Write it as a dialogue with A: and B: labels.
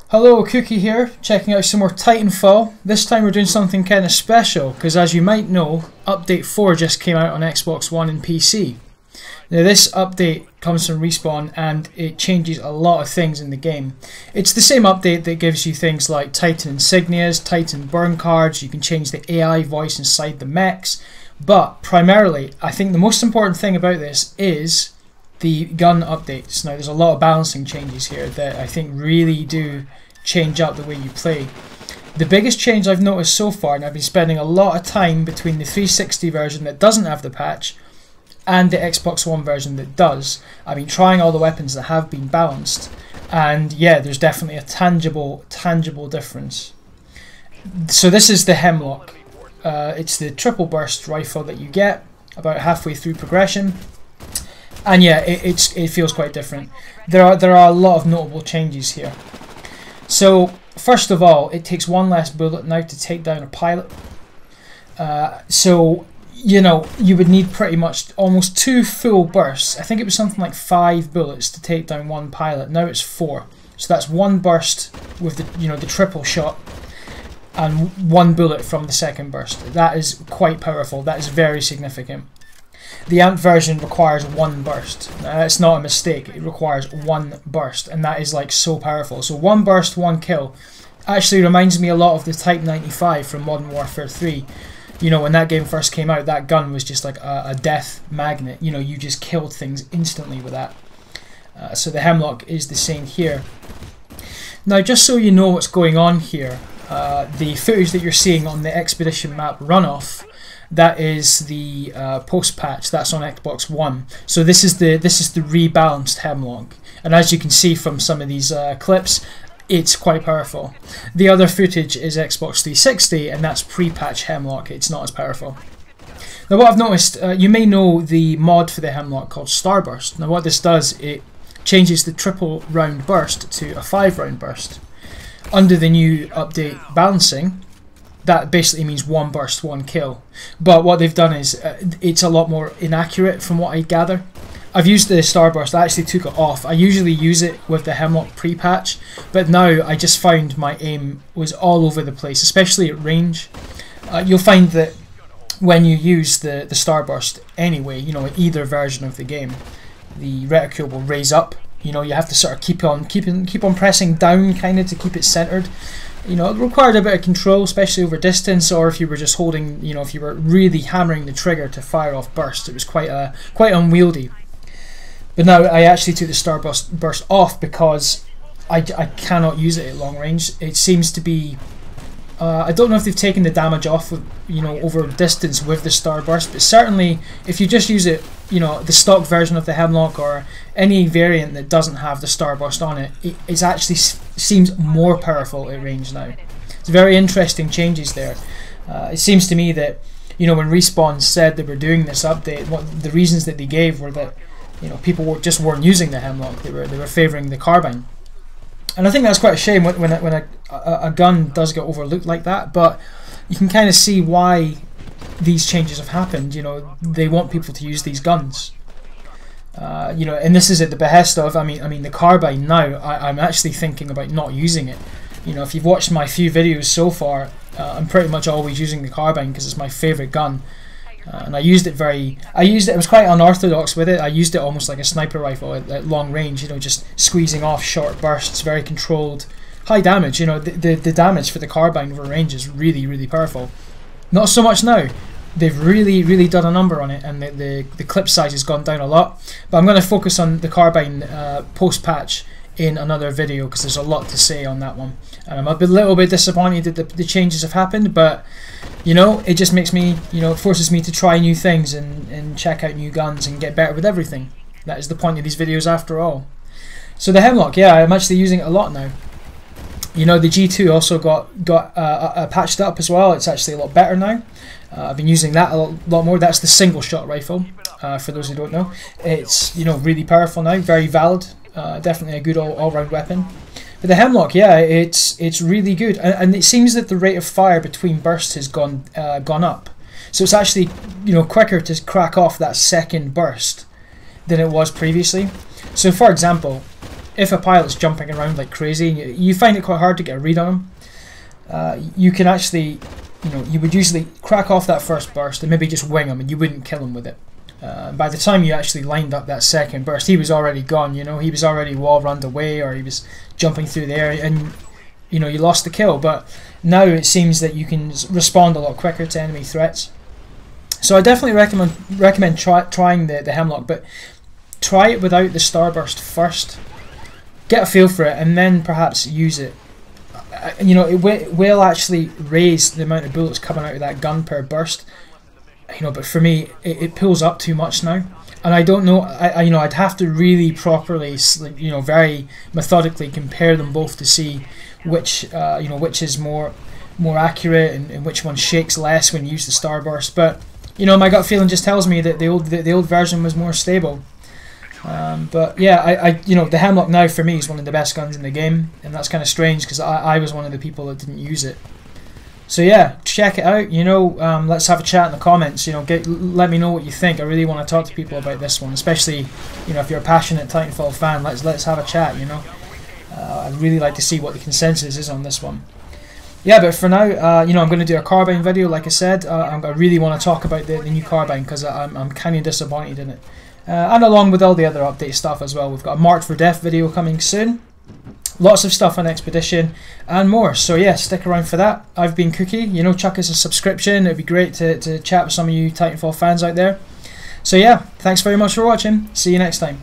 A: Hello, Cookie here, checking out some more Titanfall. This time we're doing something kind of special, because as you might know, Update 4 just came out on Xbox One and PC. Now this update comes from Respawn and it changes a lot of things in the game. It's the same update that gives you things like Titan insignias, Titan burn cards, you can change the AI voice inside the mechs, but primarily, I think the most important thing about this is the gun updates. Now there's a lot of balancing changes here that I think really do change up the way you play. The biggest change I've noticed so far, and I've been spending a lot of time between the 360 version that doesn't have the patch and the Xbox One version that does. I've been trying all the weapons that have been balanced, and yeah, there's definitely a tangible difference. So this is the Hemlock. It's the triple burst rifle that you get about halfway through progression. And yeah, it feels quite different. There are a lot of notable changes here. So first of all, it takes one less bullet now to take down a pilot. So you know, you would need pretty much almost 2 full bursts. I think it was something like 5 bullets to take down one pilot. Now it's 4. So that's 1 burst with the triple shot and 1 bullet from the second burst. That is quite powerful. That is very significant. The AMP version requires 1 burst. Now, that's not a mistake. It requires 1 burst, and that is like so powerful. So 1 burst, 1 kill. Actually reminds me a lot of the Type 95 from Modern Warfare 3. You know, when that game first came out, that gun was just like a death magnet. You know, you just killed things instantly with that. So the Hemlock is the same here. Now, just so you know what's going on here, the footage that you're seeing on the Expedition map Runoff, that is the post-patch. That's on Xbox One. So this is the rebalanced Hemlock, and as you can see from some of these clips, it's quite powerful. The other footage is Xbox 360, and that's pre-patch Hemlock. It's not as powerful. Now, what I've noticed, you may know the mod for the Hemlock called Starburst. Now, what this does, it changes the triple round burst to a 5-round burst. Under the new update balancing, that basically means 1 burst, 1 kill. But what they've done is it's a lot more inaccurate from what I gather. I've used the Starburst. I actually took it off. I usually use it with the Hemlock pre-patch, but now I just found my aim was all over the place, especially at range. You'll find that when you use the Starburst anyway, you know, in either version of the game, the reticule will raise up. You know, you have to sort of keep on pressing down kind of to keep it centered. You know, it required a bit of control, especially over distance, or if you were just holding, you know, if you were really hammering the trigger to fire off bursts, it was quite unwieldy. But now I actually took the Starburst off because I cannot use it at long range. It seems to be, I don't know if they've taken the damage off, you know, over distance with the Starburst, but certainly if you just use it, you know, the stock version of the Hemlock or any variant that doesn't have the Starburst on it, it actually seems more powerful at range now. It's very interesting changes there. It seems to me that, you know, when Respawn said they were doing this update, what the reasons that they gave were that, you know, people just weren't using the Hemlock. They were favouring the carbine. And I think that's quite a shame when a gun does get overlooked like that, but you can kind of see why these changes have happened. You know, they want people to use these guns. You know, and this is at the behest of, I mean the carbine now, I'm actually thinking about not using it. You know, if you've watched my few videos so far, I'm pretty much always using the carbine because it's my favourite gun. And I used it, it was quite unorthodox with it. I used it almost like a sniper rifle at long range, you know, just squeezing off short bursts, very controlled, high damage. You know, the damage for the carbine over range is really powerful. Not so much now. They've really done a number on it, and the clip size has gone down a lot. But I'm going to focus on the carbine post-patch in another video because there's a lot to say on that one. And I'm a little bit disappointed that the changes have happened, but you know, it just makes me, you know, it forces me to try new things and check out new guns and get better with everything. That is the point of these videos after all. So the Hemlock, yeah, I'm actually using it a lot now. You know, the G2 also got patched up as well. It's actually a lot better now. I've been using that a lot more. That's the single shot rifle, for those who don't know. It's, you know, really powerful now, very valid. Definitely a good all-round weapon. But the Hemlock, yeah, it's really good, and it seems that the rate of fire between bursts has gone up. So it's actually, you know, quicker to crack off that second burst than it was previously. So for example, if a pilot's jumping around like crazy, you find it quite hard to get a read on him. You can actually, you would usually crack off that first burst and maybe just wing him, and you wouldn't kill him with it. By the time you actually lined up that second burst, he was already gone. He was already wall runned away, or he was jumping through the air, and you lost the kill. But now it seems that you can respond a lot quicker to enemy threats. So I definitely recommend trying the Hemlock, but try it without the Starburst first. Get a feel for it, and then perhaps use it. It will actually raise the amount of bullets coming out of that gun per burst. But for me, it pulls up too much now, and I don't know. I'd have to really properly, very methodically compare them both to see which is more accurate, and which one shakes less when you use the Starburst. But my gut feeling just tells me that the old version was more stable. But yeah, the Hemlock now for me is one of the best guns in the game, and that's kind of strange because I was one of the people that didn't use it. So yeah, check it out. Let's have a chat in the comments. Let me know what you think. I really want to talk to people about this one, especially if you're a passionate Titanfall fan. Let's have a chat. I'd really like to see what the consensus is on this one. Yeah, but for now, I'm going to do a carbine video. Like I said, I really want to talk about the new carbine because I'm kind of disappointed in it. And along with all the other update stuff as well. We've got a Marked for Death video coming soon. Lots of stuff on Expedition and more. So yeah, stick around for that. I've been Cookie. Chuck us a subscription. It'd be great to chat with some of you Titanfall fans out there. So yeah, thanks very much for watching. See you next time.